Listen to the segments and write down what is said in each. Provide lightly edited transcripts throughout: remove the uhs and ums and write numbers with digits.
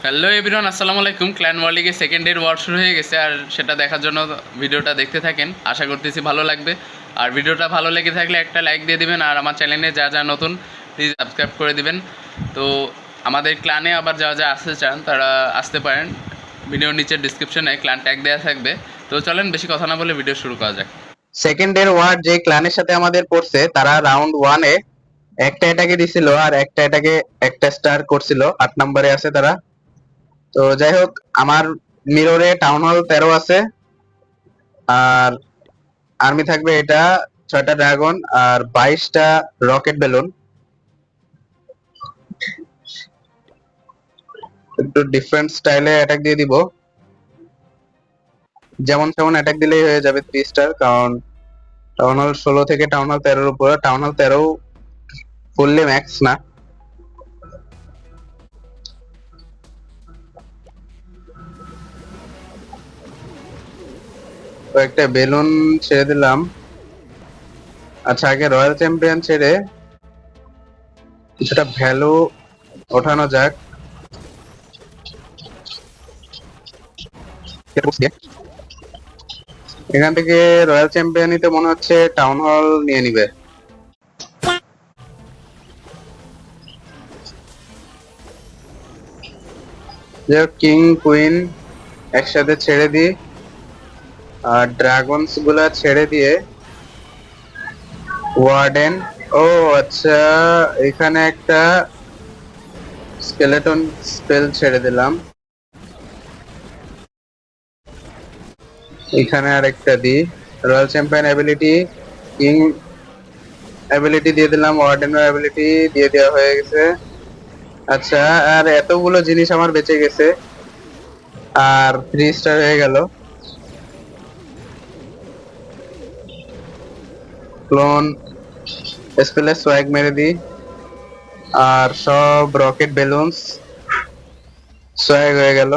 Hello everyone, আসসালামু আলাইকুম। Clan war লিগে সেকেন্ড ডের ওয়ার শুরু হয়ে গেছে, আর সেটা দেখার জন্য ভিডিওটা দেখতে থাকেন। আশা করতেছি ভালো লাগবে। আর ভিডিওটা ভালো লেগে থাকলে একটা লাইক দিয়ে দিবেন, আর আমার চ্যানেলে যা যা নতুন প্লিজ সাবস্ক্রাইব করে দিবেন। তো আমাদের ক্লানে আবার যা যা আসতে চান তারা আসতে পারেন। ভিডিওর নিচে ডিসক্রিপশনে ক্লান ট্যাগ দেওয়া থাকবে। তো চলেন বেশি কথা না বলে ভিডিও শুরু করা যাক। সেকেন্ড এর ওয়ার যে ক্লানের সাথে আমাদের পড়ছে তারা রাউন্ড 1-এ একটা এটাকে দিছিল আর একটা এটাকে একটা স্টার করছিল, 8 নম্বরে আছে তারা। তো যাই হোক, আমার মিররে টাউন হল 13 আছে, আর আর্মি থাকবে এটা 6টা ড্রাগন আর 22টা রকেট বেলুন। একটু ডিফারেন্ট স্টাইলে অ্যাটাক দিয়ে দিব, যেমন তেমন অ্যাটাক দিলেই হয়ে যাবে 3 স্টার, কারণ টাউন হল 16 থেকে টাউন হল 13-এর উপরে। টাউন হল 13 ফুললি ম্যাক্স না। তো একটা বেলুন ছেড়ে দিলাম। আচ্ছা, আগে রয়্যাল চ্যাম্পিয়ন ছেড়ে কিছুটা ভ্যালু ওঠানো যাক। এখান থেকে রয়্যাল চ্যাম্পিয়নই তো মনে হচ্ছে টাউন হল নিয়ে নিবে। যে কিং কুইন একসাথে ছেড়ে দিই, আর ড্রাগনস গুলা ছেড়ে দিয়ে ওয়ার্ডেন। ও আচ্ছা, এখানে একটা স্কেলেটন স্পেল ছেড়ে দিলাম, এখানে আর একটা দিই। Royal champion ability, king ability দিয়ে দিলাম, ওয়ার্ডেনের অ্যাবিলিটি দিয়ে দেওয়া হয়ে গেছে। আচ্ছা, আর এতগুলো জিনিস আমার বেঁচে গেছে, আর 3 স্টার হয়ে গেল। ক্লোন স্পেলে সোয়াগ মেরে দিই, আর সব রকেট বেলুনস সোয়াগ হয়ে গেল।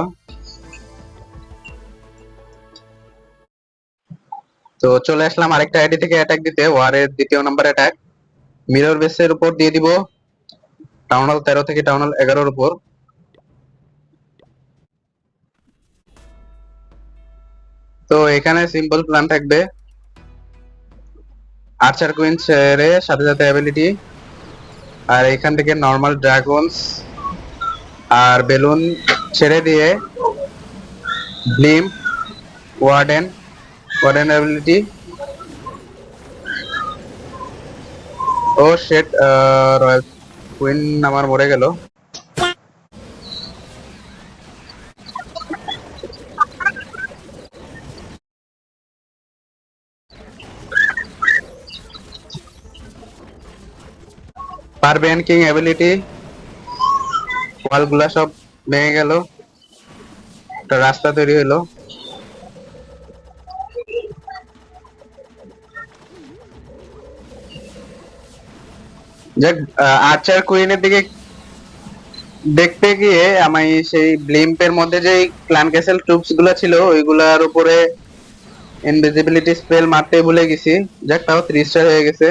তো চলে আসলাম আরেকটা আইডি থেকে অ্যাটাক দিতে, ওয়ারের 2য় নাম্বার অ্যাটাক মিরর বেসের উপর দিয়ে দিব, টাউন হল 13 থেকে টাউন হল 11-এর উপর। তো এখানে সিম্পল প্ল্যান থাকবে, আর্চার কুইন ছেড়ে সাথে সাথে অ্যাবিলিটি, আর এখান থেকে নর্মাল ড্রাগনস আর বেলুন ছেড়ে দিয়ে ব্লিম, ওয়ার্ডেন, ওয়ার্ডেন অ্যাবিলিটি। ও শেট, রয়্যাল কুইন আমার মরে গেল। পারবেন কিং অ্যাবিলিটি, ওয়ালগুলা সব ভেঙে গেল, একটা রাস্তা তৈরি হলো। যাক, আর্চার কুইনের দিকে দেখতে গিয়ে আমি সেই ব্লিম্পের মধ্যে যে ক্লান ক্যাসেল ট্রুপস গুলা ছিল ওইগুলার উপরে ইনভিজিবিলিটি স্পেল মারতে ভুলে গেছি। যাক, তাও 3 স্টার হয়ে গেছে।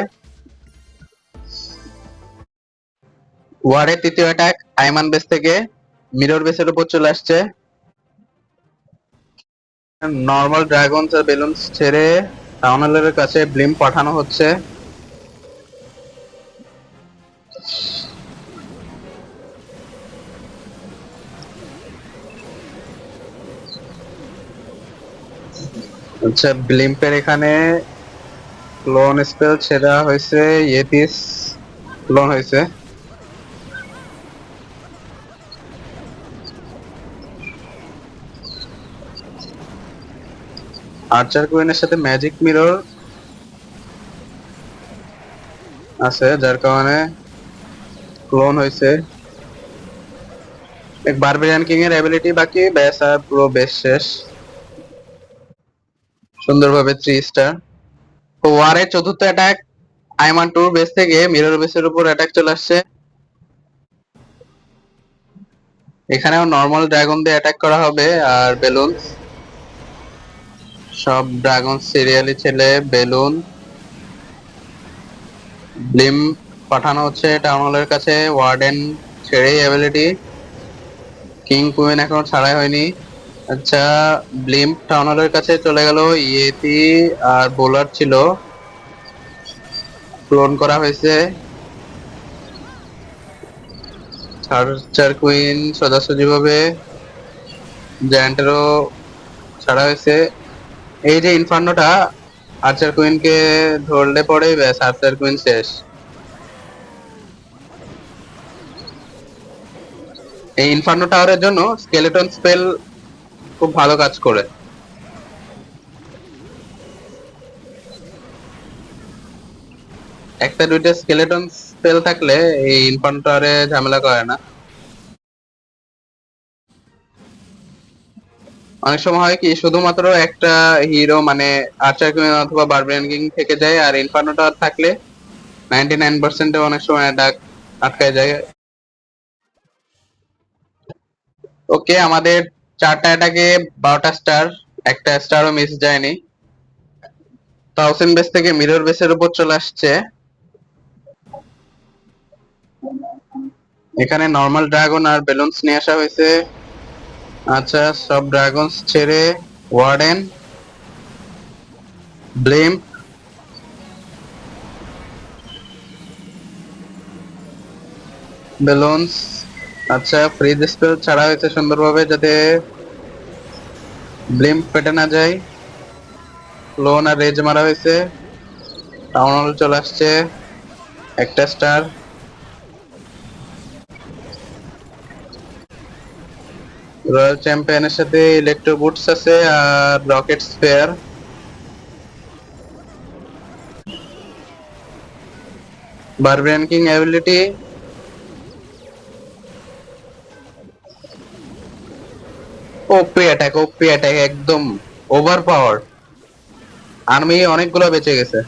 ওয়ারের 3য় অ্যাটাক আইমান বেস থেকে মিরর বেসের উপর চলে আসছে। নর্মাল ড্রাগনস আর বেলুনস ছেড়ে টাউন হলের কাছে ব্লিম পাঠানো হচ্ছে। আচ্ছা, ব্লিম্পের এখানে ক্লোন স্পেল ছেড়া হয়েছে, ইয়েতিস ক্লোন হয়েছে। আর্চার কুইনের সাথে ম্যাজিক মিরর আছে, যার কারণে ক্লোন হয়েছে। এক বারবেরিয়ান কিং এর অ্যাবিলিটি বাকি, ব্যাস আর পুরো বেস শেষ সুন্দরভাবে 3 স্টার। তো ওয়ারের 4র্থ অ্যাটাক আইমান 2 বেস থেকে মিরর বেসের উপর অ্যাটাক চলে আসছে। এখানেও নর্মাল ড্রাগন দিয়ে অ্যাটাক করা হবে, আর বেলুন সব ড্রাগন সিরিয়ালি ছেলে বেলুন ব্লিম পাঠানো হচ্ছে টাউন হলের কাছে। ওয়ার্ডেন ছেড়েই অ্যাবিলিটি, কিং কুইন এখনো ছাড়াই হয়নি। আচ্ছা, ব্লিম্প টাউন হলের কাছে চলে গেল। ইয়েতি আর বোলার ছিল, ক্লোন করা হয়েছে। সার্চার কুইন সোজাসুজি ভাবে, জায়ান্টেরও ছাড়া হয়েছে। এই যে ইনফার্নোটা আর্চার কুইনকে ধরলে পরে ব্যাস আর্চার কুইন শেষ। এই ইনফার্নো টাওয়ারের জন্য স্কেলেটন স্পেল খুব ভালো কাজ করে। একটা দুইটা স্কেলেটন স্পেল থাকলে এই ইনফার্নো টাওয়ারে ঝামেলা করে না। অনেক সময় হয় কি শুধুমাত্র একটা হিরো মানে আর্চার কুইন অথবা বারবেরিয়ান কিং থেকে যায়, আর ইনফার্নো টাওয়ার থাকলে 99% অনেক সময় ডাক আটকায় যায়। ওকে, আমাদের 4টা অ্যাটাকে 12টা স্টার, একটা স্টারও মিস যায়নি। থাউজেন্ড বেস থেকে মিরর বেসের উপর চলে আসছে। এখানে নর্মাল ড্রাগন আর বেলুনস নিয়ে আসা হয়েছে। আচ্ছা, সব ড্রাগনস ছেড়ে ওয়ার্ডেন, ব্লেম, বেলুনস। আচ্ছা, ফ্রিজ স্পেল ছাড়া হয়েছে সুন্দরভাবে যাতে ব্লিম পেটে না যায়। লোন আর রেজ মারা হয়েছে। টাউন হল চলে আসছে, একটা স্টার। রয়্যাল চ্যাম্পিয়নের সাথে ইলেকট্রো বুটস আছে আর rocket spear. Barbarian king ability, OP attack একদম ওভার পাওয়ার। আর্মি অনেকগুলো বেঁচে গেছে।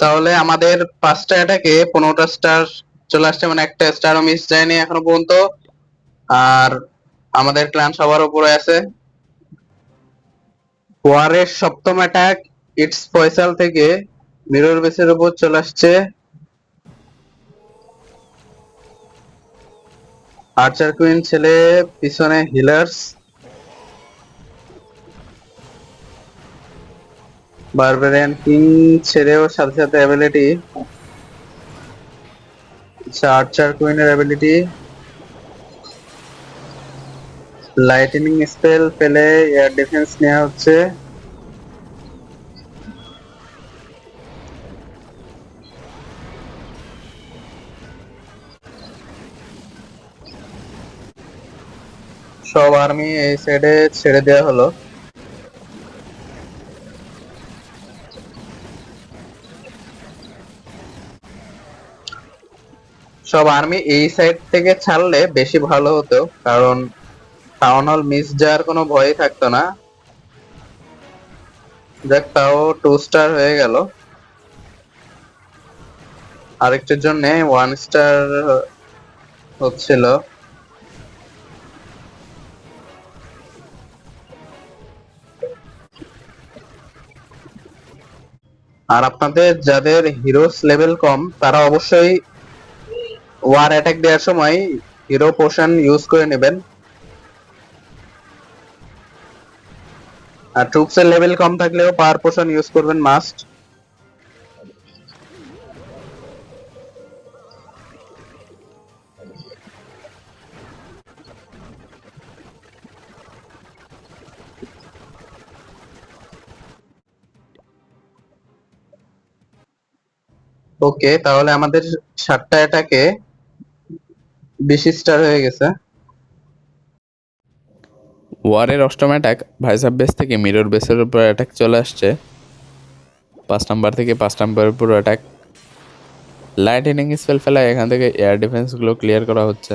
তাহলে আমাদের 5টা অ্যাটাকে 15টা স্টার চলে আসছে, মানে একটা স্টারও মিস যায়নি এখনো পর্যন্ত। আর আমাদের ক্লান সবার উপরে আছে। ওয়ারের 7ম অ্যাটাক ইটস ফয়সাল থেকে মিরর বেসের উপর চলে আসছে। আর্চার কুইন ছেলে, পিছনে হিলার্স, বারবেরিয়ান কিং ছেড়েও সাথে সাথে অ্যাবিলিটি। আচ্ছা, আর্চার কুইনের অ্যাবিলিটি, লাইটনিং স্পেল পেলে এয়ার ডিফেন্স নেওয়া হচ্ছে। সব আর্মি এই সাইডে ছেড়ে দেওয়া হলো। সব আর্মি এই সাইড থেকে ছাড়লে বেশি ভালো হতো, কারণ টাউন হল মিস যাওয়ার কোনো ভয়ই থাকতো না। দেখ, তাও 2 স্টার হয়ে গেল। আরেকটার জন্য 1 স্টার হচ্ছিল। আর আপনাদের যাদের হিরোস লেভেল কম তারা অবশ্যই ওয়ার অ্যাটাক দেওয়ার সময় হিরো পোশন ইউজ করে নেবেন। আর ট্রুপস এর লেভেল কম থাকলেও পাওয়ার পোশন ইউজ করবেন মাস্ট। ওকে, তাহলে আমাদের 7টা অ্যাটাকে 20 স্টার হয়ে গেছে। ওয়ারের অষ্টম অ্যাটাক ভাইসাব বেস থেকে মিরর বেসের উপর অ্যাটাক চলে আসছে। 5 নাম্বার থেকে 5 নাম্বারের উপর অ্যাটাক। লাইটনিং স্পেল ফেলায় এখান থেকে এয়ার ডিফেন্সগুলো ক্লিয়ার করা হচ্ছে।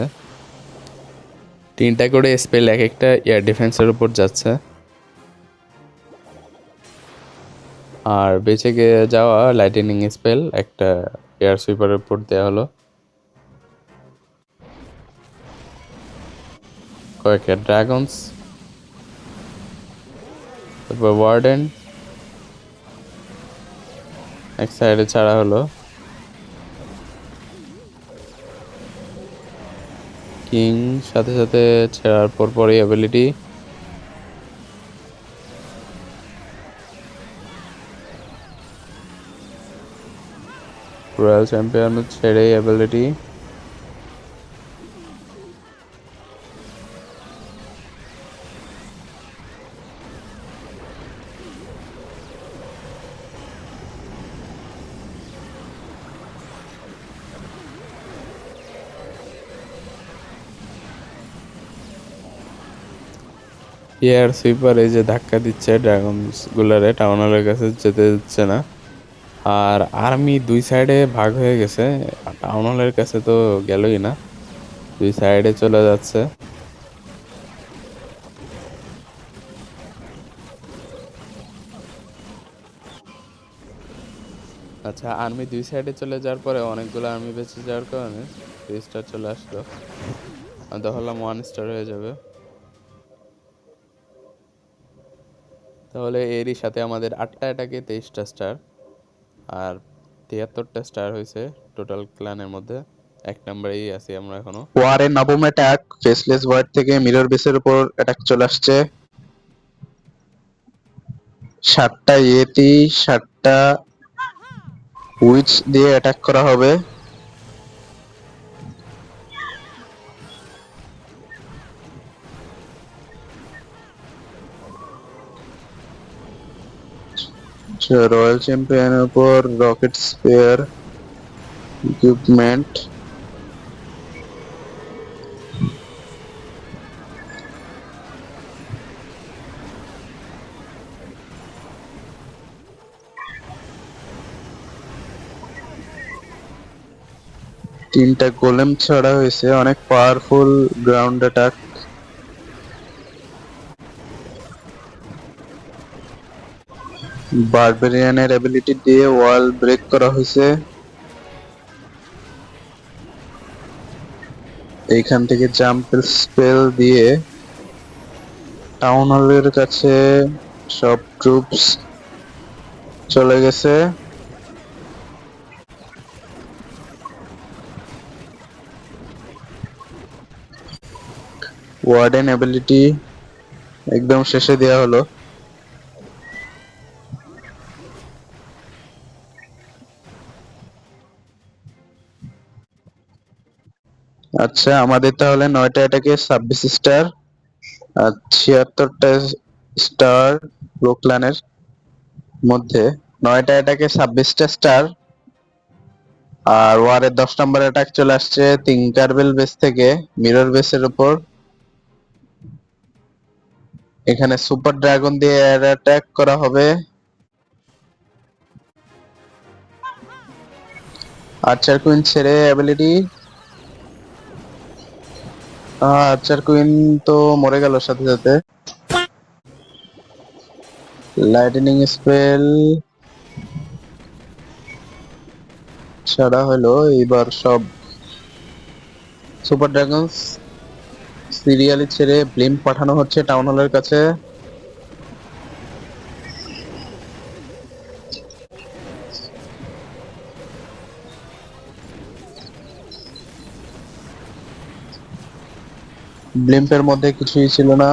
3টা করে স্পেল এক একটা এয়ার ডিফেন্সের উপর যাচ্ছে। আর বেঁচে গিয়ে যাওয়া লাইটনিং স্পেল একটা এয়ার সুইপারের উপর দেওয়া হলো। কয়েকটা ড্রাগনস, তারপর ওয়ার্ডেন এক সাইডে ছাড়া হলো, কিং সাথে সাথে ছেড়ার পরপরই অ্যাবিলিটি, রয়্যাল চ্যাম্পিয়ন ছেড়ে অ্যাবিলিটি, এয়ার সুইপার এই যে ধাক্কা দিচ্ছে ড্রাগনস গুলারে, টাউন হলের কাছে যেতে দিচ্ছে না। আর আর্মি দুই সাইডে ভাগ হয়ে গেছে, টাউন হলের কাছে তো গেলই না, দুই সাইডে চলে যাচ্ছে। আচ্ছা, আর্মি দুই সাইডে চলে যাওয়ার পরে অনেকগুলো আর্মি বেঁচে যাওয়ার কারণে 3 স্টার চলে আসলো, আমি তো হলাম 1 স্টার হয়ে যাবে। তাহলে এরই সাথে আমাদের 8টা অ্যাটাকে 23টা স্টার আর 73টা স্টার হয়েছে টোটাল ক্লানের মধ্যে। 1 নম্বরেই আছি আমরা এখনো। ওয়ারের নবম অ্যাটাক ফেসলেস ওয়ার্ড থেকে মিরর বেসের উপর অ্যাটাক চলে আসছে। 7টা ইয়েতি 7টা উইচ দিয়ে অ্যাটাক করা হবে। রয়্যাল চ্যাম্পিয়নের উপর রকেট স্পেয়ার ইকুইপমেন্ট, তিনটা গোলেম ছাড়া হয়েছে, অনেক পাওয়ারফুল গ্রাউন্ড অ্যাটাক। বারবেরিয়ানের অ্যাবিলিটি দিয়ে ওয়াল ব্রেক করা হয়েছে। এইখান থেকে জাম্প স্পেল দিয়ে টাউন হলের কাছে সব ট্রুপস চলে গেছে। ওয়ার্ডেন অ্যাবিলিটি একদম শেষে দেওয়া হলো। আচ্ছা, আমাদের তাহলে 9টা অ্যাটাকে 26 স্টার আর 76টা স্টার ব্রুকলানের মধ্যে। 9টা অ্যাটাকে 26টা স্টার আর ওয়ারের 10 নম্বর অ্যাটাক চলে আসছে তিনকারবেল বেস থেকে মিরর বেসের উপর। এখানে সুপার ড্রাগন দিয়ে এয়ার অ্যাটাক করা হবে। আর্চার কুইন ছেড়ে অ্যাবিলিটি, আর্চার কুইন তো মরে গেল সাথে সাথে। লাইটনিং স্পেল ছাড়া হলো। এবার সব সুপার ড্রাগনস সিরিয়ালি ছেড়ে ব্লিম পাঠানো হচ্ছে টাউন হলের কাছে। ব্লিম্পের মধ্যে কিছুই ছিল না।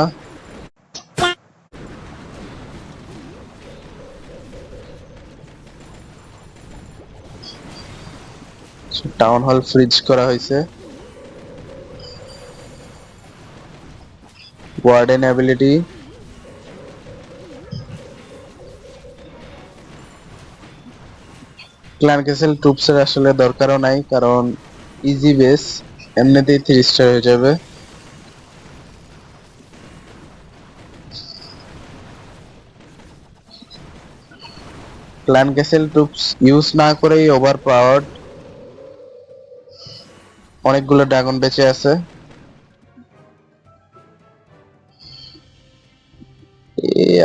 টাউন হল ফ্রিজ করা হয়েছে। ওয়ার্ডেন অ্যাবিলিটি, ক্ল্যান ক্যাসেল ট্রুপসের আসলে দরকারও নাই, কারণ ইজি বেস এমনিতেই 3 স্টার হয়ে যাবে। ক্ল্যান ক্যাসেল ট্রুপস ইউজ না করেই ওভার পাওয়ার্ড, অনেকগুলো ড্রাগন বেঁচে আছে।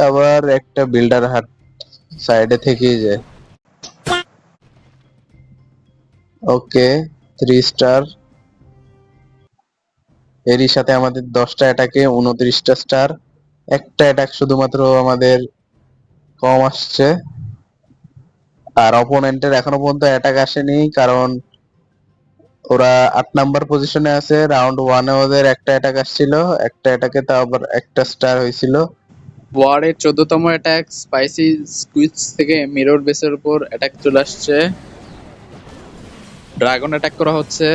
আবার একটা বিল্ডার হাট সাইডে থেকেই যায়। ওকে, 3 স্টার। এরই সাথে আমাদের 10টা অ্যাটাকে 29টা স্টার, একটা অ্যাটাক শুধুমাত্র আমাদের কম আসছে। আর অপোনেন্টের এখনো পর্যন্ত অ্যাটাক আসেনি, কারণ ওরা 8 নাম্বার পজিশনে আছে। রাউন্ড ওয়ানে ওদের একটা অ্যাটাক আসছিল, একটা অ্যাটাকে তাও আবার একটা স্টার হয়েছিল। ওয়ারের 14তম অ্যাটাক স্পাইসি স্কুইজ থেকে মিরর বেসের উপর অ্যাটাক চলে আসছে। ড্রাগন অ্যাটাক করা হচ্ছে।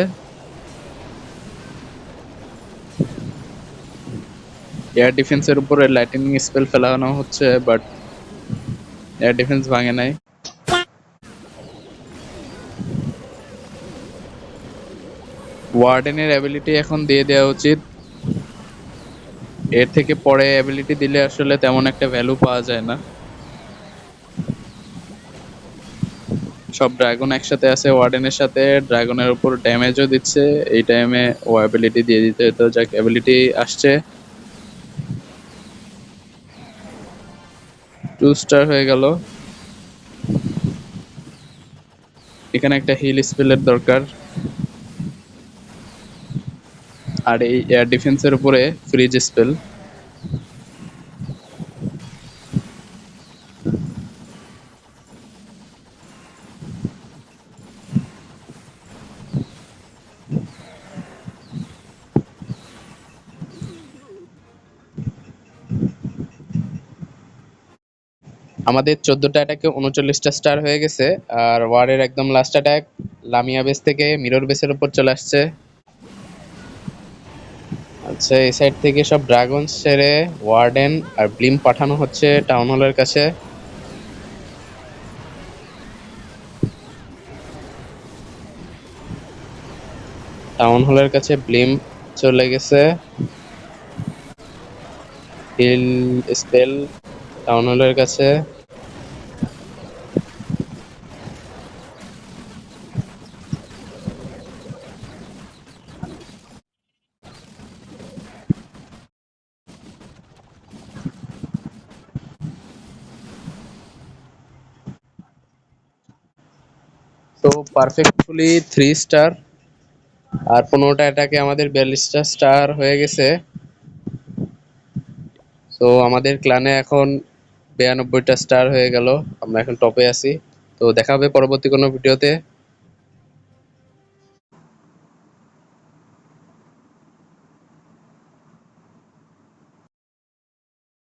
এয়ার ডিফেন্সের উপরে লাইটনিং স্পেল ফেলানো হচ্ছে, বাট এয়ার ডিফেন্স ভাঙে নাই। ওয়ার্ডেনের অ্যাবিলিটি এখন দিয়ে দেওয়া উচিত। এর থেকে পরে অ্যাবিলিটি দিলে আসলে তেমন একটা ভ্যালু পাওয়া যায় না। সব ড্রাগন একসাথে আছে ওয়ার্ডেনের সাথে, ড্রাগনের উপর ড্যামেজও দিচ্ছে। এই টাইমে ও অ্যাবিলিটি দিয়ে দিতে হতো, যাক অ্যাবিলিটি আসছে। 2 স্টার হয়ে গেল। এখানে একটা হিল স্পেলের দরকার, আর এই এয়ার ডিফেন্সের উপরে ফ্রিজ স্পেল। আমাদের 14টা অ্যাটাকে 39টা স্টার হয়ে গেছে। আর ওয়ারের একদম লাস্ট অ্যাটাক লামিয়া বেস থেকে মিরর বেসের উপর চলে আসছে। আচ্ছা, এই সাইড থেকে সব ড্রাগন ছেড়ে ওয়ার্ডেন আর ব্লিম পাঠানো হচ্ছে টাউন হলের কাছে। টাউন হলের কাছে ব্লিম চলে গেছে। হিল স্পেল টাউন হলের কাছে। তো পারফেক্টফুলি 3 স্টার। আর 15টা অ্যাটাকে আমাদের 42টা স্টার হয়ে গেছে। তো আমাদের ক্লানে এখন 92টা স্টার হয়ে গেল। আমরা এখন টপে আছি। তো দেখা হবে পরবর্তী কোনো ভিডিওতে।